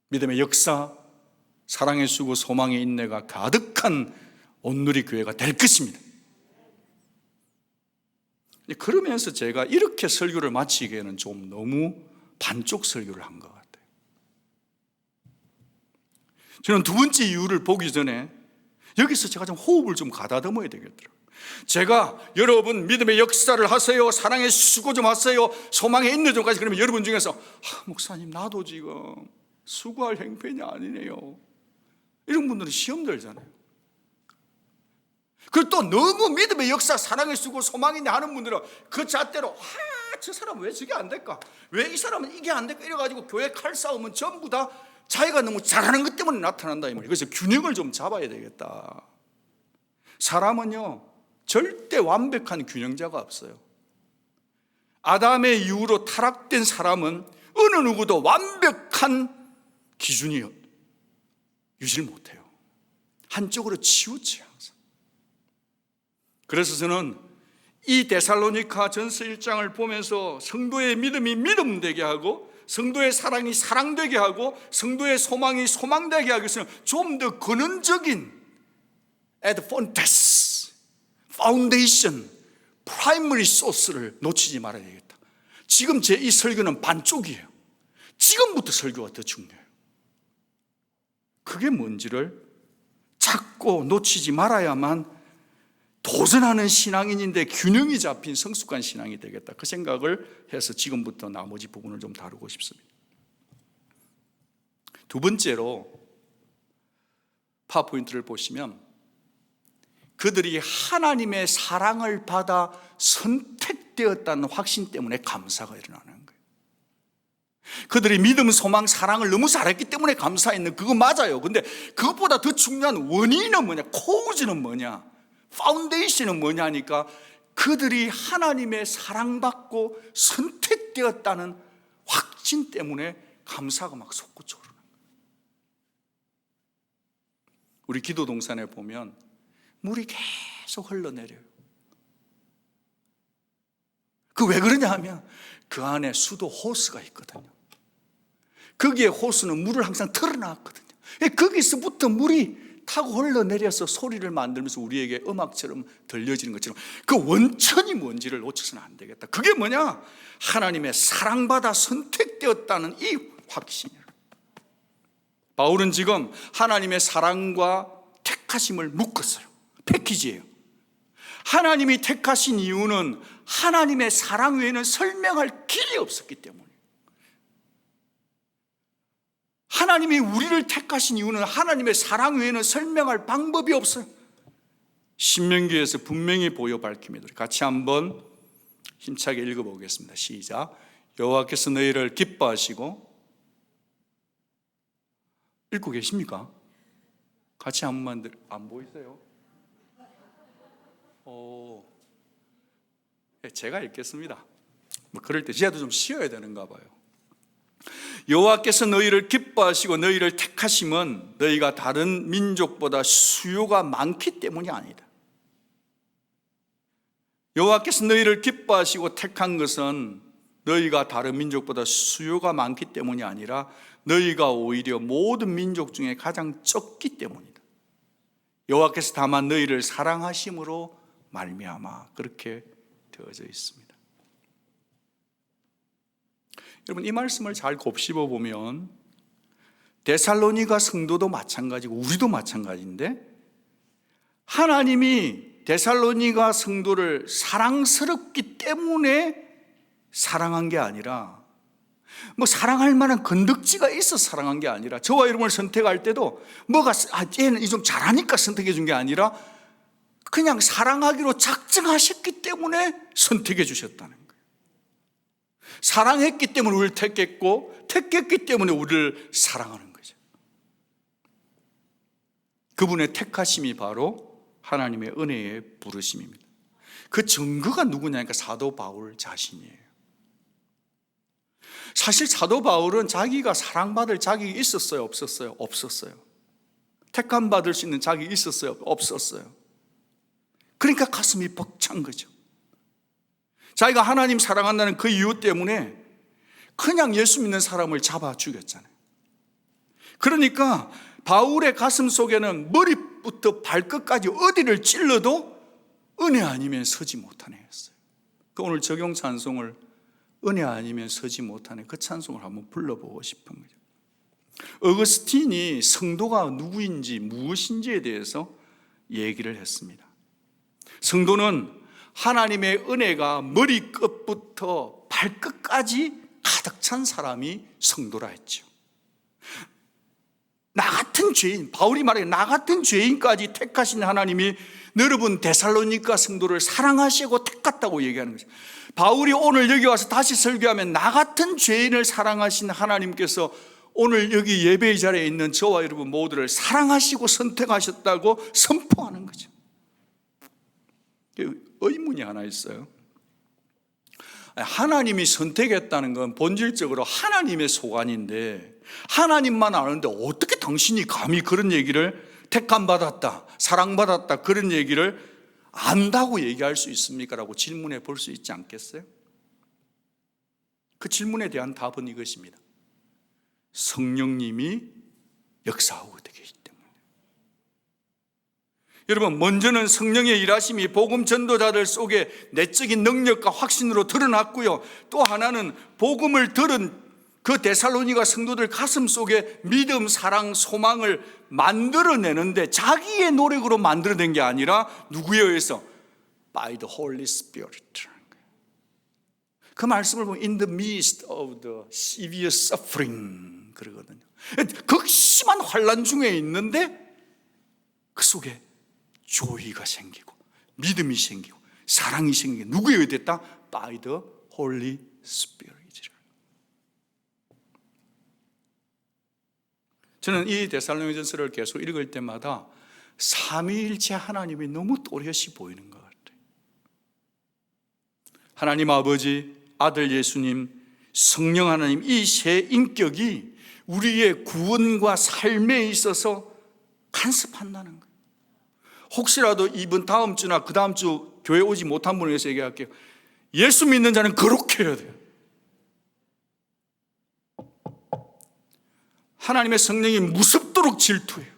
믿음의 역사, 사랑의 수고, 소망의 인내가 가득한 온누리 교회가 될 것입니다. 그러면서 제가 이렇게 설교를 마치기에는 좀 너무 반쪽 설교를 한 것 같아요. 저는 두 번째 이유를 보기 전에 여기서 제가 좀 호흡을 좀 가다듬어야 되겠더라고요. 제가 여러분 믿음의 역사를 하세요, 사랑의 수고 좀 하세요, 소망의 인내 좀 가세요. 그러면 여러분 중에서 목사님 나도 지금 수고할 형편이 아니네요, 이런 분들은 시험 들잖아요. 그리고 또 너무 믿음의 역사, 사랑의 수고, 소망이 있네 하는 분들은 그 잣대로 저 사람은 왜 저게 안 될까? 왜 이 사람은 이게 안 될까? 이래가지고 교회 칼싸움은 전부 다 자기가 너무 잘하는 것 때문에 나타난다 이 말이에요. 그래서 균형을 좀 잡아야 되겠다. 사람은요 절대 완벽한 균형자가 없어요. 아담의 이후로 타락된 사람은 어느 누구도 완벽한 기준이 유지를 못해요. 한쪽으로 치우쳐요 항상. 그래서 저는 이 데살로니가 전서 1장을 보면서 성도의 믿음이 믿음되게 하고 성도의 사랑이 사랑되게 하고 성도의 소망이 소망되게 하기 위해서는 좀 더 근원적인 advantage, foundation, primary source를 놓치지 말아야 되겠다. 지금 제 이 설교는 반쪽이에요. 지금부터 설교가 더 중요해요. 그게 뭔지를 찾고 놓치지 말아야만 도전하는 신앙인인데 균형이 잡힌 성숙한 신앙이 되겠다, 그 생각을 해서 지금부터 나머지 부분을 좀 다루고 싶습니다. 두 번째로 파워포인트를 보시면 그들이 하나님의 사랑을 받아 선택되었다는 확신 때문에 감사가 일어나는 거예요. 그들이 믿음, 소망, 사랑을 너무 잘했기 때문에 감사했는 그거 맞아요. 근데 그것보다 더 중요한 원인은 뭐냐? 코우즈는 뭐냐? 파운데이션은 뭐냐니까 그들이 하나님의 사랑받고 선택되었다는 확신 때문에 감사가 막 솟구쳐 오르는 거예요. 우리 기도 동산에 보면 물이 계속 흘러내려요. 그 왜 그러냐 하면 그 안에 수도 호스가 있거든요. 거기에 호스는 물을 항상 틀어놨거든요. 거기서부터 물이 타고 흘러내려서 소리를 만들면서 우리에게 음악처럼 들려지는 것처럼 그 원천이 뭔지를 놓쳐서는 안 되겠다. 그게 뭐냐? 하나님의 사랑받아 선택되었다는 이 확신이에요. 바울은 지금 하나님의 사랑과 택하심을 묶었어요. 패키지예요. 하나님이 택하신 이유는 하나님의 사랑 외에는 설명할 길이 없었기 때문이에요. 하나님이 우리를 택하신 이유는 하나님의 사랑 외에는 설명할 방법이 없어요. 신명기에서 분명히 보여 밝힙니다. 같이 한번 힘차게 읽어보겠습니다. 시작. 여호와께서 너희를 기뻐하시고, 읽고 계십니까? 같이 한 번만. 안 보이세요? 제가 읽겠습니다. 그럴 때 제가 좀 쉬어야 되는가 봐요. 여호와께서 너희를 기뻐하시고 너희를 택하심은 너희가 다른 민족보다 수요가 많기 때문이 아니다. 여호와께서 너희를 기뻐하시고 택한 것은 너희가 다른 민족보다 수요가 많기 때문이 아니라 너희가 오히려 모든 민족 중에 가장 적기 때문이다. 여호와께서 다만 너희를 사랑하심으로 말미암아 그렇게 되어져 있습니다. 여러분, 이 말씀을 잘 곱씹어 보면 데살로니가 성도도 마찬가지고 우리도 마찬가지인데, 하나님이 데살로니가 성도를 사랑스럽기 때문에 사랑한 게 아니라, 사랑할 만한 건덕지가 있어 사랑한 게 아니라, 저와 여러분을 선택할 때도 얘는 좀 잘하니까 선택해 준 게 아니라 그냥 사랑하기로 작정하셨기 때문에 선택해 주셨다는 거예요. 사랑했기 때문에 우리를 택했고, 택했기 때문에 우리를 사랑하는 거죠. 그분의 택하심이 바로 하나님의 은혜의 부르심입니다. 그 증거가 누구냐니까 사도 바울 자신이에요. 사실 사도 바울은 자기가 사랑받을 자격이 있었어요? 없었어요? 없었어요. 택함 받을 수 있는 자격이 있었어요? 없었어요. 그러니까 가슴이 벅찬 거죠. 자기가 하나님 사랑한다는 그 이유 때문에 그냥 예수 믿는 사람을 잡아 죽였잖아요. 그러니까 바울의 가슴 속에는 머리부터 발끝까지 어디를 찔러도 은혜 아니면 서지 못하네 했어요. 오늘 적용 찬송을 은혜 아니면 서지 못하네, 그 찬송을 한번 불러보고 싶은 거죠. 어거스틴이 성도가 누구인지 무엇인지에 대해서 얘기를 했습니다. 성도는 하나님의 은혜가 머리끝부터 발끝까지 가득 찬 사람이 성도라 했죠. 나 같은 죄인, 바울이 말해 나 같은 죄인까지 택하신 하나님이 여러분 데살로니가 성도를 사랑하시고 택했다고 얘기하는 거죠. 바울이 오늘 여기 와서 다시 설교하면 나 같은 죄인을 사랑하신 하나님께서 오늘 여기 예배의 자리에 있는 저와 여러분 모두를 사랑하시고 선택하셨다고 선포하는 거죠. 의문이 하나 있어요. 하나님이 선택했다는 건 본질적으로 하나님의 소관인데, 하나님만 아는데 어떻게 당신이 감히 그런 얘기를, 택함받았다, 사랑받았다, 그런 얘기를 안다고 얘기할 수 있습니까? 라고 질문해 볼 수 있지 않겠어요? 그 질문에 대한 답은 이것입니다. 성령님이 역사하고 계시기 때문에. 여러분, 먼저는 성령의 일하심이 복음 전도자들 속에 내적인 능력과 확신으로 드러났고요, 또 하나는 복음을 들은 그 데살로니가 성도들 가슴 속에 믿음, 사랑, 소망을 만들어내는데 자기의 노력으로 만들어낸 게 아니라 누구에 의해서? By the Holy Spirit. 그 말씀을 보면 In the midst of the severe suffering 그러거든요. 극심한 환난 중에 있는데 그 속에 조의가 생기고 믿음이 생기고 사랑이 생기고 누구에 의해 됐다? By the Holy Spirit. 저는 이 데살로니가전서를 계속 읽을 때마다 삼위일체 하나님이 너무 또렷이 보이는 것 같아요. 하나님 아버지, 아들 예수님, 성령 하나님, 이 세 인격이 우리의 구원과 삶에 있어서 간섭한다는 거예요. 혹시라도 이번 다음 주나 그 다음 주 교회 오지 못한 분을 위해서 얘기할게요. 예수 믿는 자는 거룩해야 돼요. 하나님의 성령이 무섭도록 질투해요.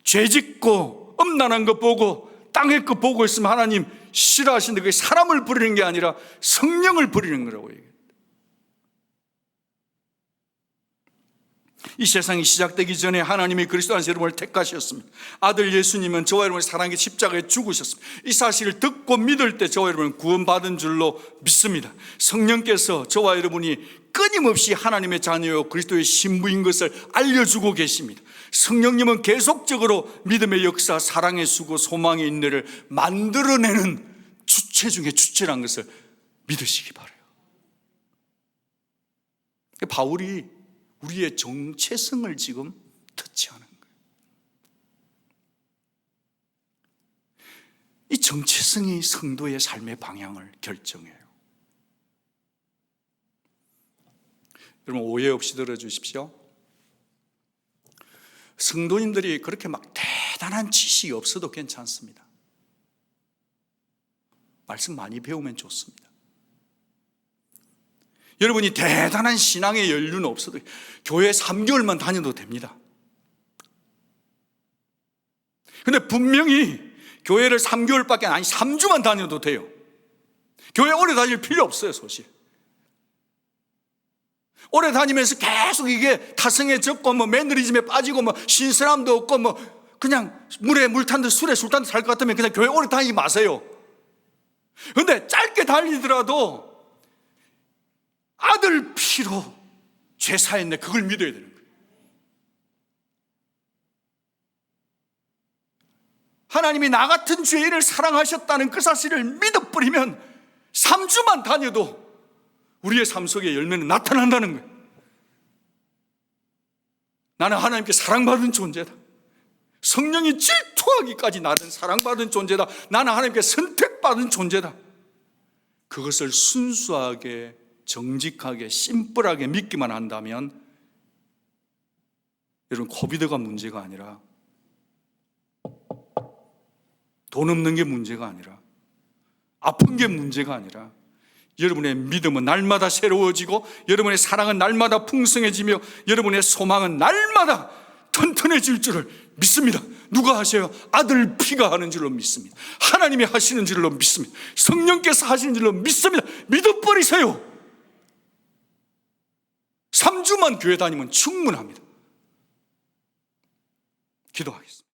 죄짓고 음란한 거 보고 땅의 거 보고 있으면 하나님 싫어하시는데 그게 사람을 부리는 게 아니라 성령을 부리는 거라고 얘기해요. 이 세상이 시작되기 전에 하나님이 그리스도 안에서 여러분을 택하셨습니다. 아들 예수님은 저와 여러분을 사랑의 십자가에 죽으셨습니다. 이 사실을 듣고 믿을 때 저와 여러분은 구원받은 줄로 믿습니다. 성령께서 저와 여러분이 끊임없이 하나님의 자녀요 그리스도의 신부인 것을 알려주고 계십니다. 성령님은 계속적으로 믿음의 역사, 사랑의 수고, 소망의 인내를 만들어내는 주체 중에 주체라는 것을 믿으시기 바라요. 바울이 우리의 정체성을 지금 터치하는 거예요. 이 정체성이 성도의 삶의 방향을 결정해요. 여러분 오해 없이 들어주십시오. 성도님들이 그렇게 막 대단한 지식이 없어도 괜찮습니다. 말씀 많이 배우면 좋습니다. 여러분이 대단한 신앙의 연륜은 없어도 교회 3개월만 다녀도 됩니다. 근데 분명히 교회를 3개월밖에 아니 3주만 다녀도 돼요. 교회 오래 다닐 필요 없어요, 사실. 오래 다니면서 계속 이게 타성해졌고 뭐 매너리즘에 빠지고 뭐 신선함도 없고 뭐 그냥 물에 물 탄 듯 술에 술 탄 듯 살 것 같으면 그냥 교회 오래 다니지 마세요. 근데 짧게 다니더라도 아들 피로 죄 사했네, 그걸 믿어야 되는 거예요. 하나님이 나 같은 죄인을 사랑하셨다는 그 사실을 믿어버리면 3주만 다녀도 우리의 삶 속에 열매는 나타난다는 거예요. 나는 하나님께 사랑받은 존재다. 성령이 질투하기까지 나는 사랑받은 존재다. 나는 하나님께 선택받은 존재다. 그것을 순수하게, 정직하게, 심플하게 믿기만 한다면 여러분 코비드가 문제가 아니라, 돈 없는 게 문제가 아니라, 아픈 게 문제가 아니라, 여러분의 믿음은 날마다 새로워지고 여러분의 사랑은 날마다 풍성해지며 여러분의 소망은 날마다 튼튼해질 줄을 믿습니다. 누가 하셔요? 아들 피가 하는 줄로 믿습니다. 하나님이 하시는 줄로 믿습니다. 성령께서 하시는 줄로 믿습니다. 믿어버리세요. 3주만 교회 다니면 충분합니다. 기도하겠습니다.